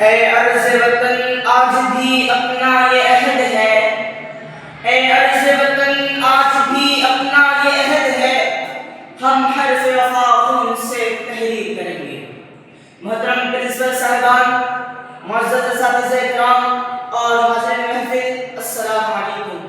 اے عرض وطن آج بھی اپنا یہ عہد ہے، اے عرض وطن آج بھی اپنا یہ عہد ہے، ہم حرف وفا خون سے تحریر کریں گے۔ محترم پرنسپل صاحبان، معزز اساتذہ کرام اور حاضرین محفل، السلام علیکم۔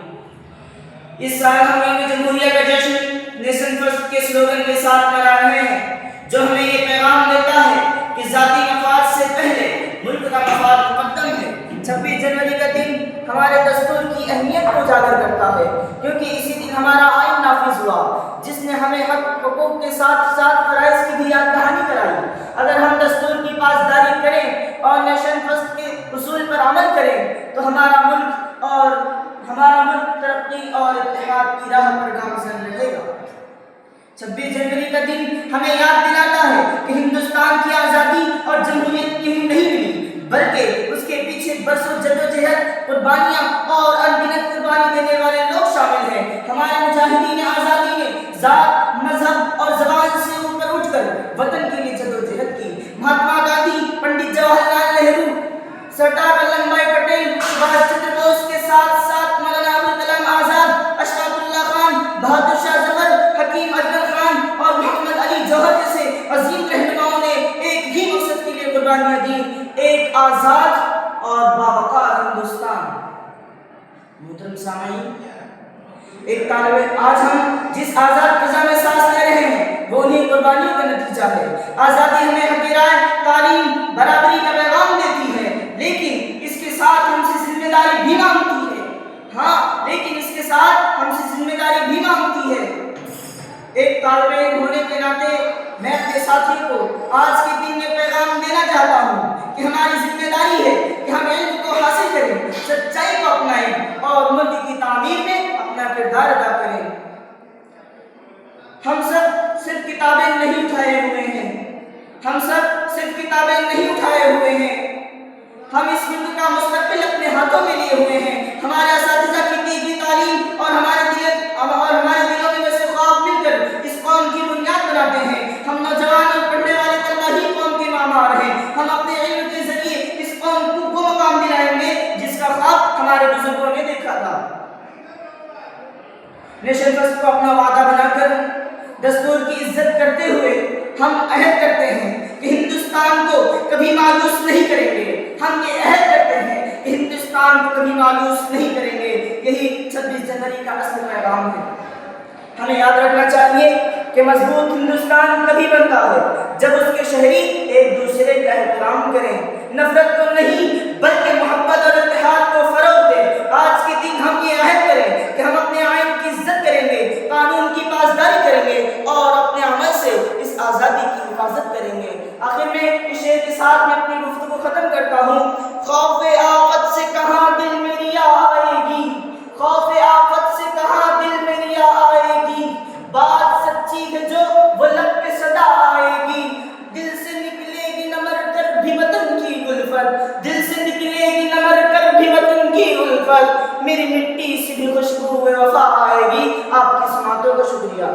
اس سال ہم یوم جمہوریہ کا جشن نیشن فرسٹ کے سلوگن کے ساتھ منا رہے ہیں، جو ہمیں یہ پیغام دیتا ہے کہ ذاتی مفاد سے پہلے ملک کا مفاد مقدم ہے۔ 26 جنوری کا دن ہمارے دستور کی اہمیت کو اجاگر کرتا ہے، کیونکہ اسی دن ہمارا آئین نافذ ہوا، جس نے ہمیں حق حقوق کے ساتھ ساتھ فرائض کی بھی یاد دہانی کرائی۔ اگر ہم دستور کی پاسداری کریں اور نیشن فرسٹ کے اصول پر عمل کریں تو ہمارا ملک ترقی اور اتحاد کی راہ پر گامزن رہے گا۔ 26 جنوری کا دن ہمیں یاد دلاتا ہے کہ ہندوستان کی آزادی اور جمہوریت یوں نہیں ملی، بلکہ اس کے پیچھے برسوں جدوجہد، قربانیاں اور انگنت قربانی دینے والے لوگ شامل ہیں۔ ہمارے مجاہدین آزادی نے ذات، مذہب اور زبان سے اوپر اٹھ کر وطن کے لیے جدوجہد کی۔ مہاتما گاندھی، پنڈت جواہر لال نہرو، سردار ولبھ بھائی پٹیل، سبھاش چندر بوس کے ساتھ ساتھ مولانا ابوالکلام آزاد، اشفاق اللہ خان، بہادر شاہ ظفر، حکیم افضل خان اور محمد علی جوہر جیسے عظیم رہنماؤں نے ایک ہی مقصد کے لیے قربانیاں دیں، ایک آزاد اور باوقار ہندوستان۔ محترم سامعین، آج ہم جس آزاد فضا میں سانس لے رہے ہیں وہ انہیں قربانیوں کا نتیجہ ہے۔ آزادی ہمیں حق رائے، تعلیم، برابری کا پیغام دیتی ہے، لیکن اس کے ساتھ ہم سے ذمہ داری بھی مانگتی ہے۔ ایک طالب علم ہونے کے ناطے میں اپنے ساتھی کو آج کے دن میں پیغام دینا چاہتا ہوں کہ ہماری ذمہ داری ہے کہ ہم علم کو حاصل کریں، سچائی کو اپنائیں اور ملک کی تعمیر میں اپنا کردار ادا کریں۔ ہم سب صرف کتابیں نہیں اٹھائے ہوئے ہیں، ہم اس ملک کا مستقبل اپنے ہاتھوں میں لیے ہوئے ہیں۔ ہمارے اساتذہ کی دی ہوئی تعلیم اور ہمارے دلوں میں ویسے خواب مل کر اس قوم کی بنیاد بناتے ہیں۔ ہم نوجوان اور پڑھنے والے طلبہ ہی قوم کے معمار ہیں۔ ہم اپنے علم کے ذریعے اس قوم کو وہ مقام دلائیں گے جس کا خواب ہمارے بزرگوں نے دیکھا تھا۔ نیشن فرسٹ کو اپنا وعدہ بنا کر دستور کی عزت کرتے ہوئے ہم عہد کرتے ہیں کہ ہندوستان کو کبھی مایوس نہیں کریں گے۔ ہم یہ عہد کرتے ہیں کہ ہندوستان کو کبھی مایوس نہیں کریں گے۔ یہی 26 جنوری کا اصل پیغام ہے۔ ہمیں یاد رکھنا چاہیے کہ مضبوط ہندوستان تبھی بنتا ہے جب اس کے شہری ایک دوسرے کا احترام کریں، نفرت کو نہیں بلکہ محبت اور اتحاد کو فروغ دیں۔ آج کے دن ہم یہ عہد کریں کہ ہم اپنے آئین کی عزت کریں گے، قانون کی پاسداری کریں گے اور اپنے عمل سے اس آزادی کی حفاظت کریں گے۔ آخر میں اس شعر کے ساتھ میں اپنی گفتگو ختم کرتا ہوں۔ خوف آفت سے کہاں دل میں ریا آئے گی، خوف آفت سے کہاں دل میں ریا آئے گی، بات سچی ہے جو وہ لب پہ صدا آئے گی، دل سے نکلے گی نہ مر کر بھی وطن کی الفت، دل سے نکلے گی نہ مر کر بھی وطن کی الفت، میری مٹی سے بھی خوشبو وفا آئے گی۔ آپ کی سماعتوں کا شکریہ۔